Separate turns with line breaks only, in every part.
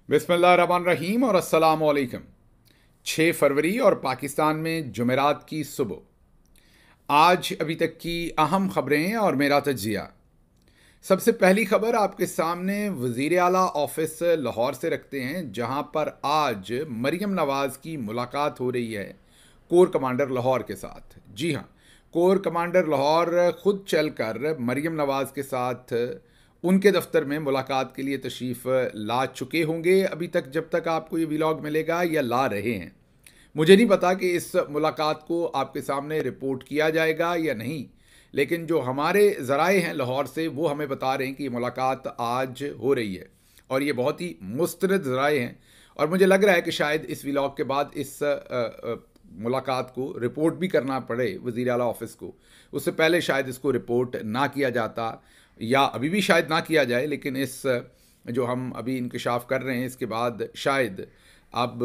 बिस्मिल्लाहिर्रहमानिर्रहीम और अस्सलाम वालेकुम। 6 फरवरी और पाकिस्तान में जुमेरात की सुबह। आज अभी तक की अहम खबरें और मेरा तज्जिया। सबसे पहली खबर आपके सामने वज़ीर आला ऑफिस लाहौर से रखते हैं, जहां पर आज मरीम नवाज़ की मुलाकात हो रही है कोर कमांडर लाहौर के साथ। जी हाँ, कोर कमांडर लाहौर खुद चलकर मरीम नवाज़ के साथ उनके दफ्तर में मुलाकात के लिए तशरीफ़ ला चुके होंगे। अभी तक जब तक आपको ये व्लॉग मिलेगा या ला रहे हैं, मुझे नहीं पता कि इस मुलाकात को आपके सामने रिपोर्ट किया जाएगा या नहीं, लेकिन जो हमारे ज़राए हैं लाहौर से वो हमें बता रहे हैं कि ये मुलाकात आज हो रही है और ये बहुत ही मुस्तनद ज़राए हैं। और मुझे लग रहा है कि शायद इस व्लॉग के बाद इस मुलाकात को रिपोर्ट भी करना पड़े वज़ीर आला ऑफिस को। उससे पहले शायद इसको रिपोर्ट ना किया जाता, या अभी भी शायद ना किया जाए, लेकिन इस जो हम अभी इंकशाफ कर रहे हैं इसके बाद शायद अब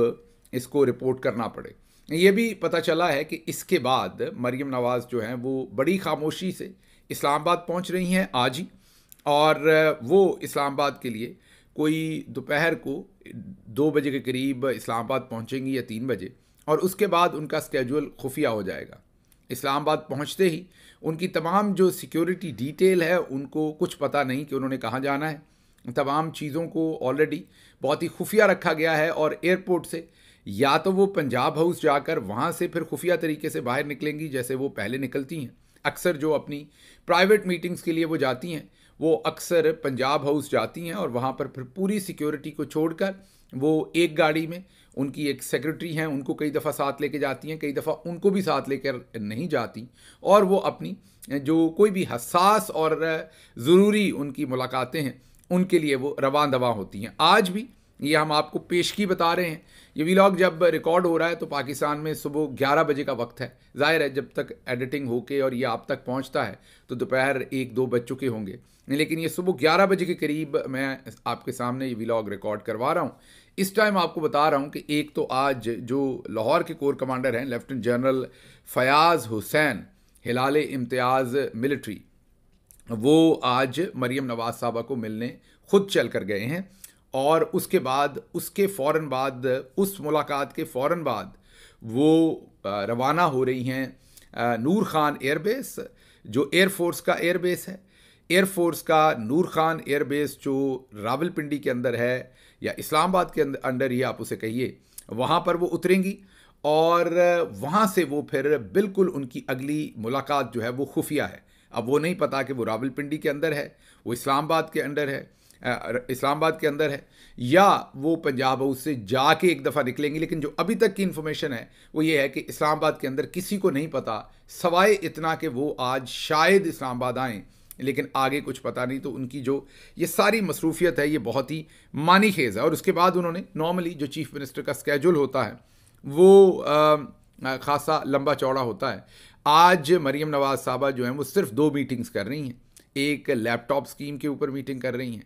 इसको रिपोर्ट करना पड़े। ये भी पता चला है कि इसके बाद मरीम नवाज़ जो हैं वो बड़ी खामोशी से इस्लामाबाद पहुंच रही हैं आज ही, और वो इस्लामाबाद के लिए कोई दोपहर को 2 बजे के करीब इस्लामाबाद पहुंचेंगी या 3 बजे, और उसके बाद उनका स्केड्यूल खुफिया हो जाएगा। इस्लामाबाद पहुंचते ही उनकी तमाम जो सिक्योरिटी डिटेल है उनको कुछ पता नहीं कि उन्होंने कहाँ जाना है। तमाम चीज़ों को ऑलरेडी बहुत ही खुफिया रखा गया है, और एयरपोर्ट से या तो वो पंजाब हाउस जाकर वहाँ से फिर खुफिया तरीके से बाहर निकलेंगी जैसे वो पहले निकलती हैं। अक्सर जो अपनी प्राइवेट मीटिंग्स के लिए वो जाती हैं वो अक्सर पंजाब हाउस जाती हैं, और वहाँ पर फिर पूरी सिक्योरिटी को छोड़कर वो एक गाड़ी में, उनकी एक सेक्रेटरी हैं उनको कई दफ़ा साथ लेके जाती हैं, कई दफ़ा उनको भी साथ लेकर नहीं जाती, और वो अपनी जो कोई भी हसास और ज़रूरी उनकी मुलाकातें हैं उनके लिए वो रवां दवा होती हैं। आज भी ये हम आपको पेशगी बता रहे हैं। ये व्लॉग जब रिकॉर्ड हो रहा है तो पाकिस्तान में सुबह 11 बजे का वक्त है। ज़ाहिर है जब तक एडिटिंग होके और ये आप तक पहुंचता है तो दोपहर 1-2 बज चुके होंगे, लेकिन ये सुबह 11 बजे के करीब मैं आपके सामने ये व्लॉग रिकॉर्ड करवा रहा हूँ। इस टाइम आपको बता रहा हूँ कि एक तो आज जो लाहौर के कोर कमांडर हैं लेफ्टिनेंट जनरल फयाज़ हुसैन हिलाल इम्तियाज़ मिलिट्री, वो आज मरीम नवाज़ साहबा को मिलने खुद चल कर गए हैं, और उसके बाद उसके फ़ौरन बाद उस मुलाकात के फ़ौरन बाद वो रवाना हो रही हैं नूर ख़ान एयरबेस, जो एयरफोर्स का एयरबेस है। एयरफोर्स का नूर ख़ान एयरबेस जो रावलपिंडी के अंदर है या इस्लामाबाद के अंदर ही आप उसे कहिए, वहाँ पर वो उतरेंगी, और वहाँ से वो फिर बिल्कुल उनकी अगली मुलाकात जो है वो खुफिया है। अब वो नहीं पता कि वो रावलपिंडी के अंदर है, वो इस्लामाबाद के अंदर है, इस्लामाबाद के अंदर है, या वो पंजाब हाउस से जाके एक दफ़ा निकलेंगी। लेकिन जो अभी तक की इन्फॉर्मेशन है वो ये है कि इस्लामाबाद के अंदर किसी को नहीं पता, सवाए इतना कि वो आज शायद इस्लामाबाद आएँ, लेकिन आगे कुछ पता नहीं। तो उनकी जो ये सारी मसरूफियत है ये बहुत ही मानी खेज़ है। और उसके बाद उन्होंने नॉर्मली जो चीफ़ मिनिस्टर का स्केड्यूल होता है वो खासा लंबा चौड़ा होता है। आज मरीम नवाज़ साहबा जो हैं वो सिर्फ 2 मीटिंग्स कर रही हैं। एक लैपटॉप स्कीम के ऊपर मीटिंग कर रही हैं,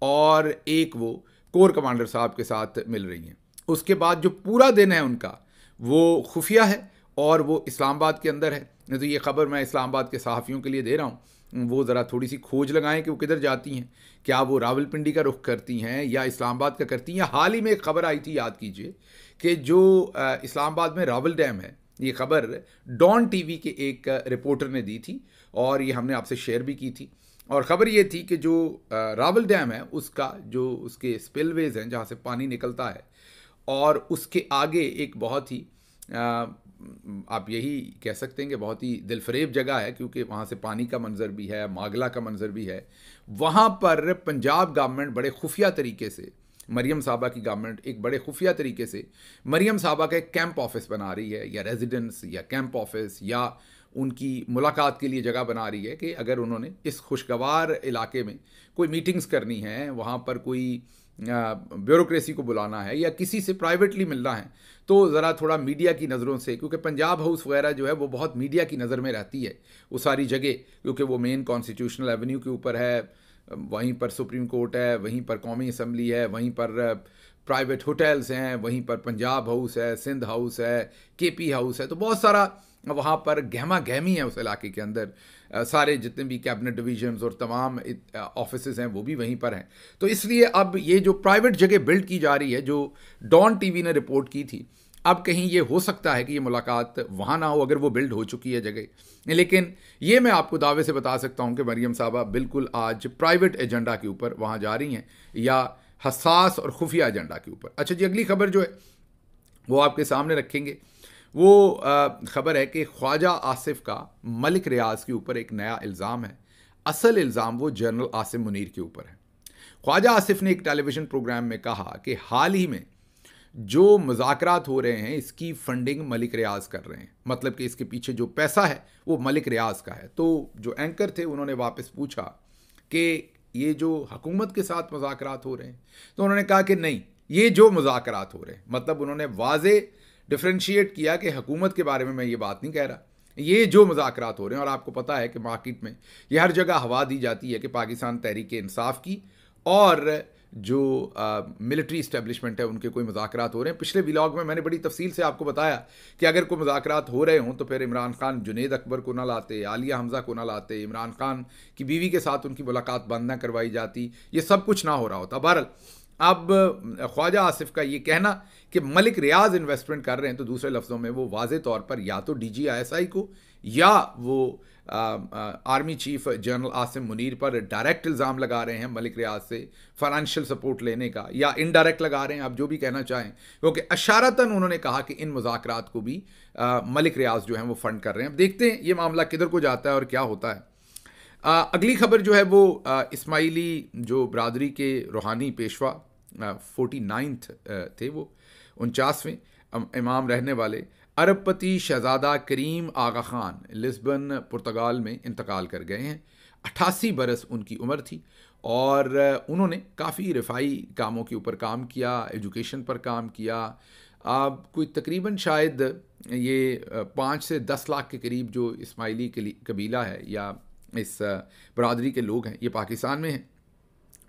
और एक वो कोर कमांडर साहब के साथ मिल रही हैं। उसके बाद जो पूरा दिन है उनका वो खुफिया है, और वो इस्लामाबाद के अंदर है। नहीं तो ये खबर मैं इस्लामाबाद के सहाफ़ियों के लिए दे रहा हूँ, वो ज़रा थोड़ी सी खोज लगाएं कि वो किधर जाती हैं, क्या वो रावलपिंडी का रुख करती हैं या इस्लामाबाद का करती हैं। या हाल ही में एक खबर आई थी, याद कीजिए, कि जो इस्लामाबाद में रावल डैम है, ये खबर डॉन टीवी के एक रिपोर्टर ने दी थी और ये हमने आपसे शेयर भी की थी। और ख़बर ये थी कि जो रावल डैम है उसका जो उसके स्पिलवेज हैं जहाँ से पानी निकलता है, और उसके आगे एक बहुत ही आप यही कह सकते हैं कि बहुत ही दिलफरेब जगह है, क्योंकि वहाँ से पानी का मंजर भी है, मागला का मंजर भी है। वहाँ पर पंजाब गवर्नमेंट बड़े खुफिया तरीके से, मरीम साहबा की गवर्नमेंट एक बड़े खुफिया तरीके से मरीम साहबा का एक कैंप ऑफिस बना रही है, या रेजिडेंस या कैंप ऑफिस, या उनकी मुलाकात के लिए जगह बना रही है कि अगर उन्होंने इस खुशगवार इलाके में कोई मीटिंग्स करनी है, वहाँ पर कोई ब्यूरोक्रेसी को बुलाना है या किसी से प्राइवेटली मिलना है, तो ज़रा थोड़ा मीडिया की नज़रों से, क्योंकि पंजाब हाउस वगैरह जो है वो बहुत मीडिया की नज़र में रहती है वो सारी जगह, क्योंकि वो मेन कॉन्स्टिट्यूशनल एवेन्यू के ऊपर है, वहीं पर सुप्रीम कोर्ट है, वहीं पर कौमी असम्बली है, वहीं पर प्राइवेट होटल्स हैं, वहीं पर पंजाब हाउस है, सिंध हाउस है, केपी हाउस है, तो बहुत सारा वहाँ पर गहमा गहमी है उस इलाके के अंदर। सारे जितने भी कैबिनेट डिवीजन्स और तमाम ऑफिसेज हैं वो भी वहीं पर हैं। तो इसलिए अब ये जो प्राइवेट जगह बिल्ड की जा रही है, जो डॉन टीवी ने रिपोर्ट की थी, अब कहीं ये हो सकता है कि ये मुलाकात वहाँ ना हो अगर वो बिल्ड हो चुकी है जगह। लेकिन ये मैं आपको दावे से बता सकता हूँ कि मरियम साहबा बिल्कुल आज प्राइवेट एजेंडा के ऊपर वहाँ जा रही हैं, या हसास और खुफिया एजेंडा के ऊपर। अच्छा जी, अगली खबर जो है वो आपके सामने रखेंगे। वो खबर है कि ख्वाजा आसिफ का मलिक रियाज के ऊपर एक नया इल्ज़ाम है। असल इल्ज़ाम वो जनरल आसिम मुनीर के ऊपर है। ख्वाजा आसिफ ने एक टेलीविज़न प्रोग्राम में कहा कि हाल ही में जो मुज़ाकरात हो रहे हैं इसकी फंडिंग मलिक रियाज कर रहे हैं, मतलब कि इसके पीछे जो पैसा है वो मलिक रियाज का है। तो जो एंकर थे उन्होंने वापस पूछा कि ये जो हुकूमत के साथ मुज़ाकरात हो रहे हैं, तो उन्होंने कहा कि नहीं, ये जो मुज़ाकरात हो रहे हैं, मतलब उन्होंने वाज़े डिफ्रेंशिएट किया कि हुकूमत के बारे में मैं ये बात नहीं कह रहा, ये जो मुज़ाकरात हो रहे हैं। और आपको पता है कि मार्केट में ये हर जगह हवा दी जाती है कि पाकिस्तान तहरीक इंसाफ की और जो मिलिट्री इस्टेब्लिशमेंट है उनके कोई मुज़ाकरात हो रहे हैं। पिछले व्लॉग में मैंने बड़ी तफसील से आपको बताया कि अगर कोई मुज़ाकरात हो रहे हों तो फिर इमरान खान जुनैद अकबर को ना लाते, आलिया हमज़ा को ना लाते, इमरान खान की बीवी के साथ उनकी मुलाकात बंद ना करवाई जाती, ये सब कुछ ना हो रहा होता। बहरहाल अब ख्वाजा आसिफ का ये कहना कि मलिक रियाज इन्वेस्टमेंट कर रहे हैं, तो दूसरे लफ्ज़ों में वो वाज़े तौर पर या तो DGISI को या वो army chief general Asim Munir पर डायरेक्ट इल्ज़ाम लगा रहे हैं मलिक रियाज से फाइनेंशियल सपोर्ट लेने का, या इनडायरेक्ट लगा रहे हैं, आप जो भी कहना चाहें, क्योंकि अशारतन उन्होंने कहा कि इन मुज़ाकरात को भी मलिक रियाज जो हैं वो फंड कर रहे हैं। अब देखते हैं ये मामला किधर को जाता है और क्या होता है। अगली खबर जो है वो इस्माइली जो बरादरी के रूहानी पेशवा 49th थे, वो 49वें इमाम रहने वाले अरबपति शहजादा करीम आगा ख़ान लिस्बन पुर्तगाल में इंतकाल कर गए हैं। 88 बरस उनकी उम्र थी और उन्होंने काफ़ी रिफाई कामों के ऊपर काम किया, एजुकेशन पर काम किया। कोई तकरीबन शायद ये 5 से 10 लाख के करीब जो इस्माइली कबीला है या इस बरादरी के लोग हैं ये पाकिस्तान में हैं,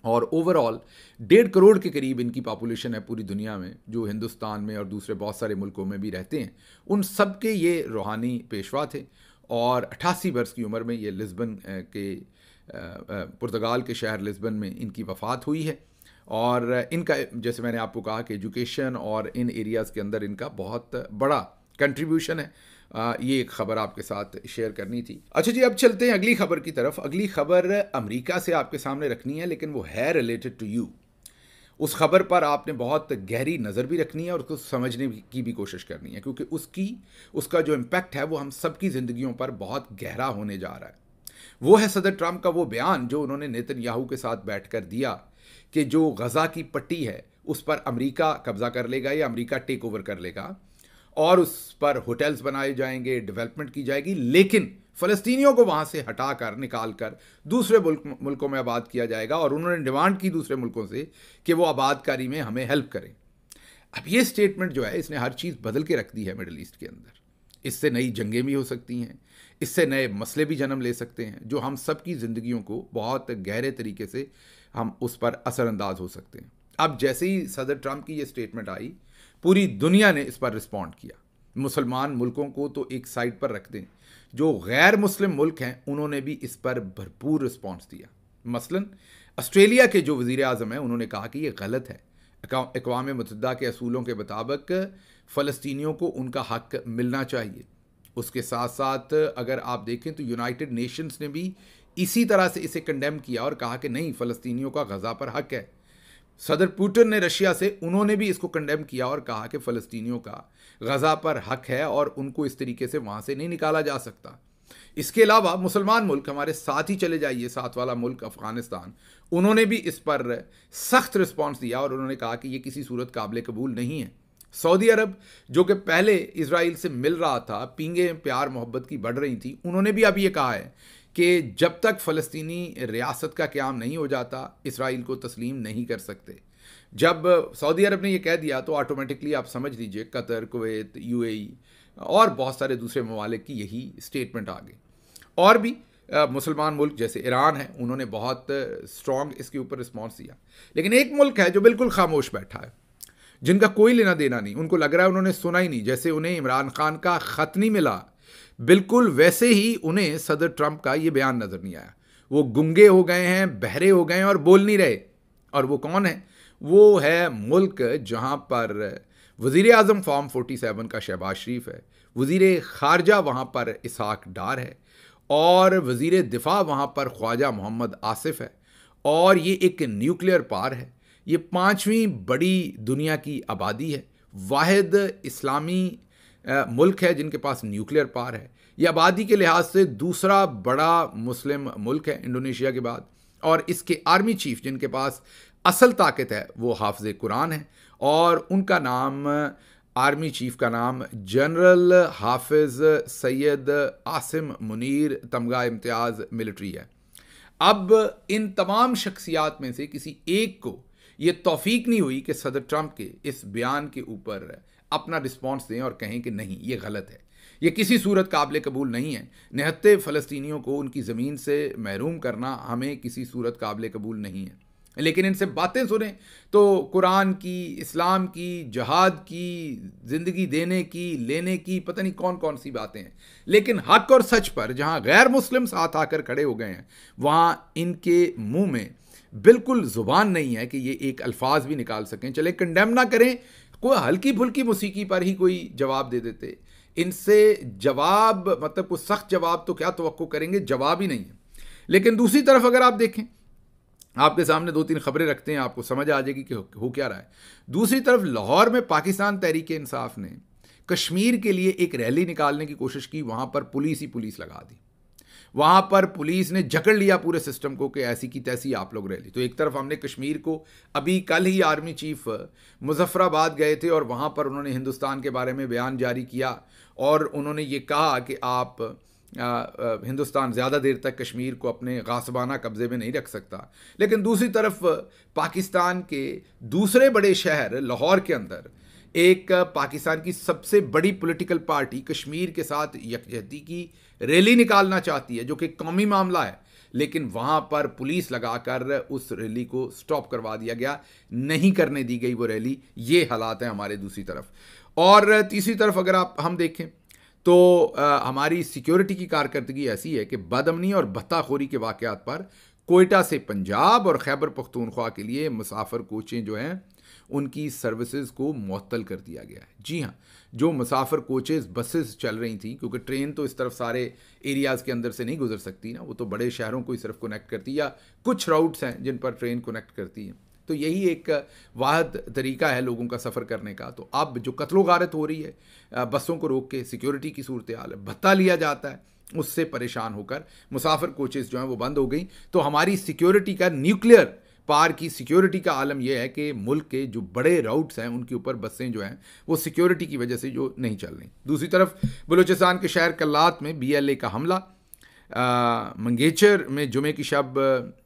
और ओवरऑल 1.5 करोड़ के करीब इनकी पॉपुलेशन है पूरी दुनिया में, जो हिंदुस्तान में और दूसरे बहुत सारे मुल्कों में भी रहते हैं। उन सब के ये रूहानी पेशवा थे और 88 वर्ष की उम्र में ये लिस्बन के पुर्तगाल के शहर लिस्बन में इनकी वफ़ात हुई है। और इनका, जैसे मैंने आपको कहा कि एजुकेशन और इन एरियाज़ के अंदर इनका बहुत बड़ा कंट्रीब्यूशन है। ये एक ख़बर आपके साथ शेयर करनी थी। अच्छा जी, अब चलते हैं अगली ख़बर की तरफ। अगली ख़बर अमेरिका से आपके सामने रखनी है, लेकिन वो है रिलेटेड टू यू। उस ख़बर पर आपने बहुत गहरी नज़र भी रखनी है और उसको समझने की भी कोशिश करनी है, क्योंकि उसका जो इम्पैक्ट है वो हम सब की ज़िंदगियों पर बहुत गहरा होने जा रहा है। वो है सदर ट्रंप का वो बयान जो उन्होंने नेतन्याहू के साथ बैठकर दिया कि जो गज़ा की पट्टी है उस पर अमेरिका कब्ज़ा कर लेगा या अमेरिका टेक ओवर कर लेगा और उस पर होटल्स बनाए जाएंगे, डेवलपमेंट की जाएगी, लेकिन फ़लस्तीनियों को वहाँ से हटा कर निकाल कर दूसरे मुल्कों में आबाद किया जाएगा। और उन्होंने डिमांड की दूसरे मुल्कों से कि वो आबादकारी में हमें हेल्प करें। अब ये स्टेटमेंट जो है इसने हर चीज़ बदल के रख दी है मिडल ईस्ट के अंदर। इससे नई जंगें भी हो सकती हैं, इससे नए मसले भी जन्म ले सकते हैं, जो हम सब की ज़िंदगियों को बहुत गहरे तरीके से हम उस पर असरअंदाज हो सकते हैं। अब जैसे ही सदर ट्रंप की ये स्टेटमेंट आई, पूरी दुनिया ने इस पर रिस्पॉन्ड किया। मुसलमान मुल्कों को तो एक साइड पर रख दें, जो गैर मुस्लिम मुल्क हैं उन्होंने भी इस पर भरपूर रिस्पॉन्स दिया। मसलन ऑस्ट्रेलिया के जो वज़ीर आज़म हैं उन्होंने कहा कि ये गलत है। अक़वाम मुत्तहिदा के असूलों के मुताबिक फ़लस्तीनियों को उनका हक़ मिलना चाहिए। उसके साथ साथ अगर आप देखें तो यूनाइटेड नेशंस ने भी इसी तरह से इसे कंडेम किया और कहा कि नहीं, फ़लस्तीनियों का गज़ा पर हक़ है। सदर पुतिन ने रशिया से, उन्होंने भी इसको कंडेम किया और कहा कि फ़लस्तीनियों का गज़ा पर हक़ है और उनको इस तरीके से वहाँ से नहीं निकाला जा सकता। इसके अलावा मुसलमान मुल्क हमारे साथ ही चले जाइए, साथ वाला मुल्क अफ़गानिस्तान, उन्होंने भी इस पर सख्त रिस्पॉन्स दिया और उन्होंने कहा कि ये किसी सूरत काबिल कबूल नहीं है। सऊदी अरब जो कि पहले इजराइल से मिल रहा था, पींगे प्यार मोहब्बत की बढ़ रही थी, उन्होंने भी अब ये कहा है कि जब तक फ़लस्तीनी रियासत का क़याम नहीं हो जाता इसराइल को तस्लीम नहीं कर सकते। जब सऊदी अरब ने यह कह दिया तो ऑटोमेटिकली आप समझ लीजिए कतर, कुवैत, UAE और बहुत सारे दूसरे ममालिक की यही स्टेटमेंट आ गई। और भी मुसलमान मुल्क जैसे ईरान है, उन्होंने बहुत स्ट्रॉन्ग इसके ऊपर रिस्पॉन्स दिया। लेकिन एक मुल्क है जो बिल्कुल खामोश बैठा है, जिनका कोई लेना देना नहीं, उनको लग रहा है उन्होंने सुना ही नहीं, जैसे उन्हें इमरान खान का खत नहीं मिला, बिल्कुल वैसे ही उन्हें सदर ट्रंप का ये बयान नजर नहीं आया। वो गुंगे हो गए हैं, बहरे हो गए हैं और बोल नहीं रहे। और वो कौन है? वो है मुल्क जहां पर वज़ीर आज़म फॉर्म 47 का शहबाज शरीफ है, वज़ीर ख़ारजा वहाँ पर इसहाक डार है, और वज़ीर दिफा वहाँ पर ख्वाजा मोहम्मद आसिफ है, और ये एक न्यूक्लियर पावर है। ये 5वीं बड़ी दुनिया की आबादी है, वाहिद इस्लामी मुल्क है जिनके पास न्यूक्लियर पावर है। ये आबादी के लिहाज से दूसरा बड़ा मुस्लिम मुल्क है इंडोनेशिया के बाद, और इसके आर्मी चीफ जिनके पास असल ताकत है वो हाफिज़ कुरान है, और उनका नाम, आर्मी चीफ का नाम जनरल हाफिज़ सैयद आसिम मुनीर तमगा इम्तियाज़ मिलिट्री है। अब इन तमाम शख्सियात में से किसी एक को ये तौफीक नहीं हुई कि सदर ट्रंप के इस बयान के ऊपर अपना रिस्पॉन्स दें और कहें कि नहीं, ये गलत है, ये किसी सूरत काबिल कबूल नहीं है। निहत्ते फ़लस्तीनियों को उनकी ज़मीन से महरूम करना हमें किसी सूरत काबिल कबूल नहीं है। लेकिन इनसे बातें सुने तो कुरान की, इस्लाम की, जहाद की, ज़िंदगी देने की, लेने की, पता नहीं कौन कौन सी बातें हैं। लेकिन हक और सच पर जहाँ गैर मुस्लिम साथ आकर खड़े हो गए हैं, वहाँ इनके मुंह में बिल्कुल ज़ुबान नहीं है कि ये एक अल्फाज भी निकाल सकें। चले कंडेम ना करें, कोई हल्की फुल्की मौसीकी पर ही कोई जवाब दे देते। इनसे जवाब, मतलब कोई सख्त जवाब तो क्या तवक्को करेंगे, जवाब ही नहीं है। लेकिन दूसरी तरफ अगर आप देखें, आपके सामने 2-3 खबरें रखते हैं, आपको समझ आ जाएगी कि हो क्या रहा है। दूसरी तरफ लाहौर में पाकिस्तान तहरीक इंसाफ ने कश्मीर के लिए एक रैली निकालने की कोशिश की, वहाँ पर पुलिस ही पुलिस लगा दी। वहाँ पर पुलिस ने जकड़ लिया पूरे सिस्टम को कि ऐसी की तैसी आप लोग रैली। तो एक तरफ हमने कश्मीर को, अभी कल ही आर्मी चीफ मुजफ्फराबाद गए थे और वहाँ पर उन्होंने हिंदुस्तान के बारे में बयान जारी किया, और उन्होंने ये कहा कि आप हिंदुस्तान ज़्यादा देर तक कश्मीर को अपने गासबाना कब्ज़े में नहीं रख सकता। लेकिन दूसरी तरफ पाकिस्तान के दूसरे बड़े शहर लाहौर के अंदर एक पाकिस्तान की सबसे बड़ी पॉलिटिकल पार्टी कश्मीर के साथ यकजहती की रैली निकालना चाहती है, जो कि कौमी मामला है, लेकिन वहाँ पर पुलिस लगाकर उस रैली को स्टॉप करवा दिया गया, नहीं करने दी गई वो रैली। ये हालात हैं हमारे दूसरी तरफ। और तीसरी तरफ अगर हम देखें तो हमारी सिक्योरिटी की कारकर्दगी ऐसी है कि बदअमनी और भत्ताखोरी के वाक़यात पर कोयटा से पंजाब और खैबर पख्तूनख्वा के लिए मुसाफिर कोचें जो हैं उनकी सर्विसेज को मुअत्तल कर दिया गया है। जी हाँ, जो मुसाफिर कोचेज़ बसेस चल रही थी, क्योंकि ट्रेन तो इस तरफ सारे एरियाज़ के अंदर से नहीं गुजर सकती ना, वो तो बड़े शहरों को ही सिर्फ कनेक्ट करती, या कुछ राउट्स हैं जिन पर ट्रेन कनेक्ट करती है। तो यही एक वाहिद तरीका है लोगों का सफ़र करने का। तो अब जो कत्लो गारत हो रही है, बसों को रोक के सिक्योरिटी की सूरत हाल है, भत्ता लिया जाता है, उससे परेशान होकर मुसाफिर कोचेज़ जो हैं वो बंद हो गई। तो हमारी सिक्योरिटी का, न्यूक्लियर पार की सिक्योरिटी का आलम यह है कि मुल्क के जो बड़े राउट्स हैं उनके ऊपर बसें जो हैं वो सिक्योरिटी की वजह से जो नहीं चल रही। दूसरी तरफ बलूचिस्तान के शहर कल्लात में BLA का हमला, मंगेचर में जुमे की शब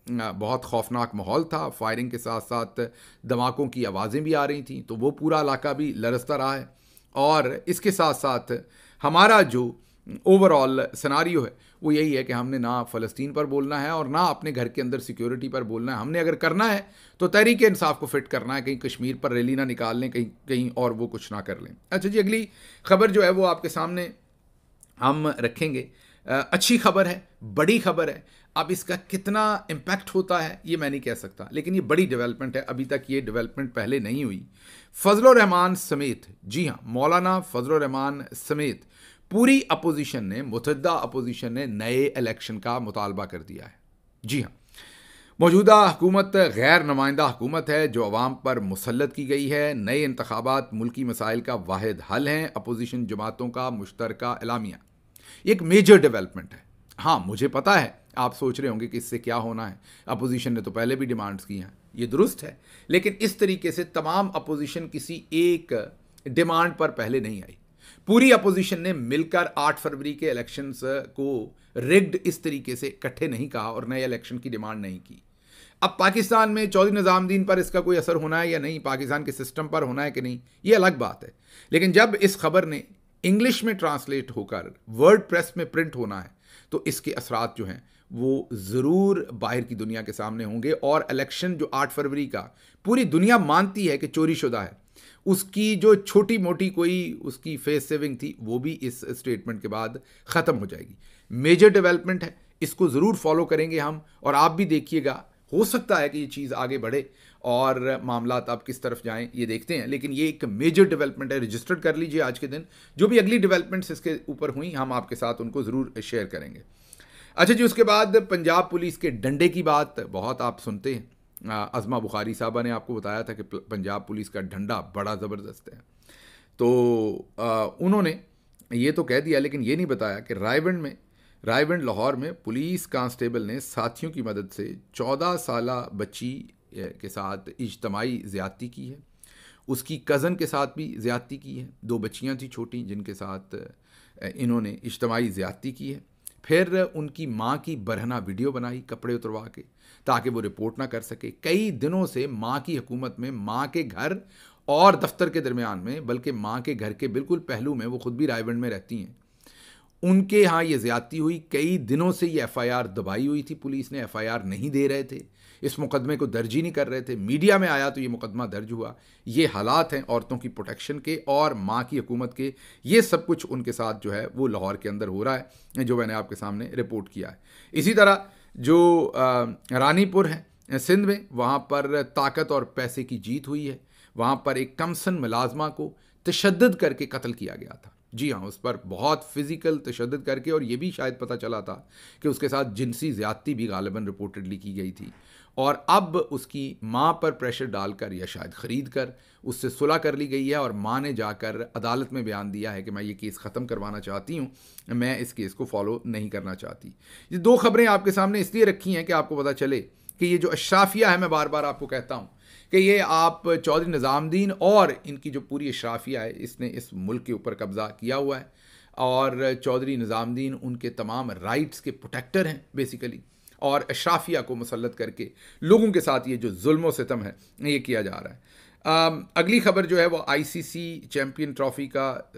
बहुत खौफनाक माहौल था, फायरिंग के साथ साथ धमाकों की आवाज़ें भी आ रही थीं, तो वो पूरा इलाका भी लरसता रहा है। और इसके साथ साथ हमारा जो ओवरऑल सिनारियो है वो यही है कि हमने ना फ़लस्तीन पर बोलना है और ना अपने घर के अंदर सिक्योरिटी पर बोलना है। हमने अगर करना है तो तहरीक इंसाफ को फिट करना है, कहीं कश्मीर पर रैली ना निकाल लें, कहीं और वो कुछ ना कर लें। अच्छा जी, अगली खबर जो है वो आपके सामने हम रखेंगे। अच्छी खबर है, बड़ी खबर है। अब इसका कितना इम्पैक्ट होता है ये मैं नहीं कह सकता, लेकिन ये बड़ी डेवलपमेंट है। अभी तक ये डेवलपमेंट पहले नहीं हुई। फजलुर रहमान समेत, जी हाँ, मौलाना फजलुर रहमान समेत पूरी अपोजिशन ने, मुतअद्दिदा अपोजिशन ने नए इलेक्शन का मुतालबा कर दिया है। जी हाँ, मौजूदा हुकूमत गैर नुमाइंदा हुकूमत है जो अवाम पर मुसल्लत की गई है। नए इंतखाबात मुल्की मसाइल का वाहिद हल हैं। अपोजिशन जमातों का मुश्तरका एलामिया एक मेजर डेवलपमेंट है। हाँ, मुझे पता है आप सोच रहे होंगे कि इससे क्या होना है, अपोजिशन ने तो पहले भी डिमांड्स की हैं, ये दुरुस्त है, लेकिन इस तरीके से तमाम अपोजिशन किसी एक डिमांड पर पहले नहीं आई। पूरी अपोजिशन ने मिलकर 8 फरवरी के इलेक्शंस को रिग्ड इस तरीके से इकट्ठे नहीं कहा और नए इलेक्शन की डिमांड नहीं की। अब पाकिस्तान में चौधरी निज़ामुद्दीन पर इसका कोई असर होना है या नहीं, पाकिस्तान के सिस्टम पर होना है कि नहीं, ये अलग बात है। लेकिन जब इस खबर ने इंग्लिश में ट्रांसलेट होकर वर्ड प्रेस में प्रिंट होना है तो इसके असरात जो हैं वो ज़रूर बाहर की दुनिया के सामने होंगे। और इलेक्शन जो 8 फरवरी का पूरी दुनिया मानती है कि चोरी शुदा है, उसकी जो छोटी मोटी कोई उसकी फेस सेविंग थी वो भी इस स्टेटमेंट के बाद ख़त्म हो जाएगी। मेजर डेवलपमेंट है, इसको ज़रूर फॉलो करेंगे हम, और आप भी देखिएगा, हो सकता है कि ये चीज़ आगे बढ़े और मामलात अब किस तरफ जाएं ये देखते हैं। लेकिन ये एक मेजर डेवलपमेंट है, रजिस्टर्ड कर लीजिए आज के दिन। जो भी अगली डेवलपमेंट्स इसके ऊपर हुई हम आपके साथ उनको ज़रूर शेयर करेंगे। अच्छा जी, उसके बाद पंजाब पुलिस के डंडे की बात बहुत आप सुनते हैं। अज़मा बुखारी साहबा ने आपको बताया था कि पंजाब पुलिस का डंडा बड़ा ज़बरदस्त है। तो उन्होंने ये तो कह दिया, लेकिन ये नहीं बताया कि रायवंड लाहौर में पुलिस कांस्टेबल ने साथियों की मदद से 14 साला बच्ची के साथ इज्तमाई ज़्यादती की है। उसकी कज़न के साथ भी ज़्यादती की है। 2 बच्चियां थी छोटी जिनके साथ इन्होंने इज्तमाई ज़्यादती की है। फिर उनकी माँ की बरहना वीडियो बनाई कपड़े उतरवा के, ताकि वो रिपोर्ट ना कर सके। कई दिनों से माँ की हुकूमत में माँ के घर और दफ्तर के दरमियान में, बल्कि माँ के घर के बिल्कुल पहलू में, वो खुद भी रायवंड में रहती हैं, उनके यहाँ ये ज़्यादती हुई। कई दिनों से ये एफआईआर दबाई हुई थी, पुलिस ने एफआईआर नहीं दे रहे थे, इस मुकदमे को दर्ज ही नहीं कर रहे थे। मीडिया में आया तो ये मुकदमा दर्ज हुआ। ये हालात हैं औरतों की प्रोटेक्शन के और माँ की हुकूमत के। ये सब कुछ उनके साथ जो है वो लाहौर के अंदर हो रहा है, जो मैंने आपके सामने रिपोर्ट किया है। इसी तरह जो रानीपुर है सिंध में, वहाँ पर ताकत और पैसे की जीत हुई है। वहाँ पर एक कमसन मुलाजमा को तशद्दुद करके कत्ल किया गया था। जी हाँ, उस पर बहुत फिजिकल तशद्दुद करके, और ये भी शायद पता चला था कि उसके साथ जिनसी ज़्यादती भी गालिबन रिपोर्टेडली की गई थी। और अब उसकी माँ पर प्रेशर डालकर या शायद ख़रीद कर उससे सुलह कर ली गई है, और माँ ने जाकर अदालत में बयान दिया है कि मैं ये केस ख़त्म करवाना चाहती हूँ, मैं इस केस को फॉलो नहीं करना चाहती। ये 2 खबरें आपके सामने इसलिए रखी हैं कि आपको पता चले कि ये जो अशराफिया है, मैं बार बार आपको कहता हूँ कि ये आप चौधरी निज़ामुद्दीन और इनकी जो पूरी अशराफिया है, इसने इस मुल्क के ऊपर कब्ज़ा किया हुआ है, और चौधरी निज़ामुद्दीन उनके तमाम राइट्स के प्रोटेक्टर हैं बेसिकली, और अशराफिया को मुसल्लत करके लोगों के साथ ये जो जुल्म व सितम है ये किया जा रहा है। अगली खबर जो है वो आईसीसी चैम्पियन ट्रॉफी का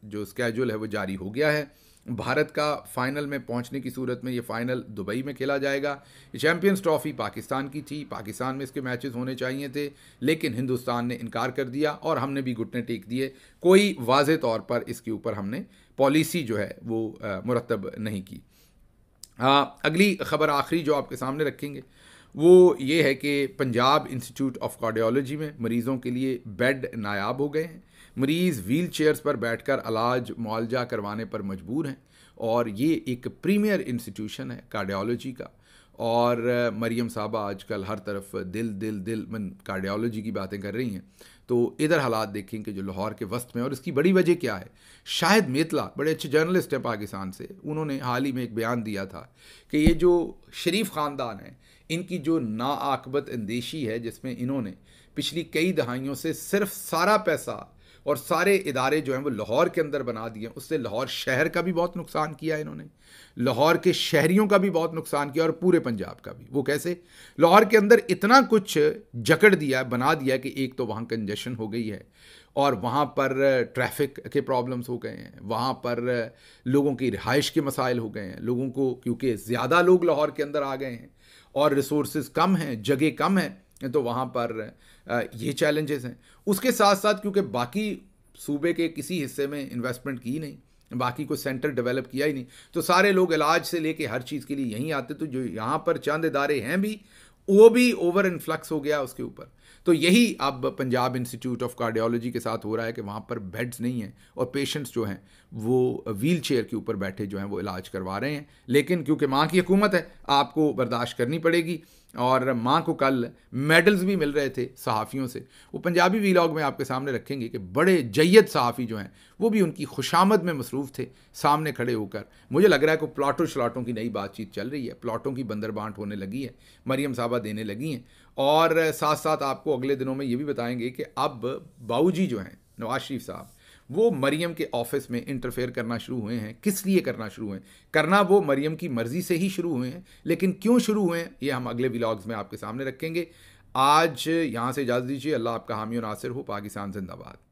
जो स्केड्यूल है वो जारी हो गया है। भारत का फाइनल में पहुंचने की सूरत में ये फाइनल दुबई में खेला जाएगा। ये चैम्पियंस ट्रॉफी पाकिस्तान की थी, पाकिस्तान में इसके मैचेस होने चाहिए थे, लेकिन हिंदुस्तान ने इनकार कर दिया और हमने भी घुटने टेक दिए। कोई वाज़े तौर पर इसके ऊपर हमने पॉलिसी जो है वो मुरतब नहीं की। अगली खबर आखिरी जो आपके सामने रखेंगे वो ये है कि पंजाब इंस्टीट्यूट ऑफ कार्डियोलॉजी में मरीज़ों के लिए बेड नायाब हो गए हैं। मरीज़ व्हील चेयर्स पर बैठकर इलाज मुआलजा करवाने पर मजबूर हैं, और ये एक प्रीमियर इंस्टीट्यूशन है कार्डियोलॉजी का। और मरियम साहबा आजकल हर तरफ दिल मन कार्डियोलॉजी की बातें कर रही हैं। तो इधर हालात देखें कि जो लाहौर के वस्त में, और इसकी बड़ी वजह क्या है, शाहिद मेतला बड़े अच्छे जर्नलिस्ट हैं पाकिस्तान से, उन्होंने हाल ही में एक बयान दिया था कि ये जो शरीफ ख़ानदान है, इनकी जो नाआकबत अंदेशी है, जिसमें इन्होंने पिछली कई दहाइयों से सिर्फ सारा पैसा और सारे इदारे जो हैं वो लाहौर के अंदर बना दिए, उससे लाहौर शहर का भी बहुत नुकसान किया इन्होंने, लाहौर के शहरियों का भी बहुत नुकसान किया, और पूरे पंजाब का भी। वो कैसे? लाहौर के अंदर इतना कुछ जकड़ दिया, बना दिया कि एक तो वहाँ कंजेशन हो गई है, और वहाँ पर ट्रैफिक के प्रॉब्लम्स हो गए हैं, वहाँ पर लोगों की रिहाइश के मसाइल हो गए हैं, लोगों को, क्योंकि ज़्यादा लोग लाहौर के अंदर आ गए हैं और रिसोर्सेज कम हैं, जगह कम है, तो वहाँ पर ये चैलेंजेस हैं। उसके साथ साथ क्योंकि बाकी सूबे के किसी हिस्से में इन्वेस्टमेंट की नहीं, बाकी कोई सेंटर डेवलप किया ही नहीं, तो सारे लोग इलाज से लेके हर चीज़ के लिए यहीं आते, तो जो यहाँ पर चंद इदारे हैं भी, वो भी ओवर इन्फ्लक्स हो गया उसके ऊपर। तो यही अब पंजाब इंस्टीट्यूट ऑफ कार्डियोलॉजी के साथ हो रहा है कि वहाँ पर बेड्स नहीं हैं, और पेशेंट्स जो हैं वो व्हील चेयर के ऊपर बैठे जो हैं वो इलाज करवा रहे हैं। लेकिन क्योंकि माँ की हुकूमत है, आपको बर्दाश्त करनी पड़ेगी। और माँ को कल मेडल्स भी मिल रहे थे सहाफ़ियों से, वो पंजाबी वीलॉग में आपके सामने रखेंगे कि बड़े जय्यद सहाफ़ी जो हैं वो भी उनकी खुशामद में मसरूफ़ थे, सामने खड़े होकर। मुझे लग रहा है कि प्लाटों शलाटों की नई बातचीत चल रही है, प्लाटों की बंदरबांट होने लगी है, मरियम साहबा देने लगी हैं। और साथ साथ आपको अगले दिनों में ये भी बताएंगे कि अब बाऊजी जो हैं नवाज शरीफ साहब, वो मरियम के ऑफिस में इंटरफेयर करना शुरू हुए हैं। किस लिए करना शुरू हुए हैं? करना वो मरियम की मर्ज़ी से ही शुरू हुए हैं, लेकिन क्यों शुरू हुए हैं ये हम अगले व्लॉग्स में आपके सामने रखेंगे। आज यहाँ से इजाज़त दीजिए। अल्लाह आपका हामी और नासिर हो। पाकिस्तान जिंदाबाद।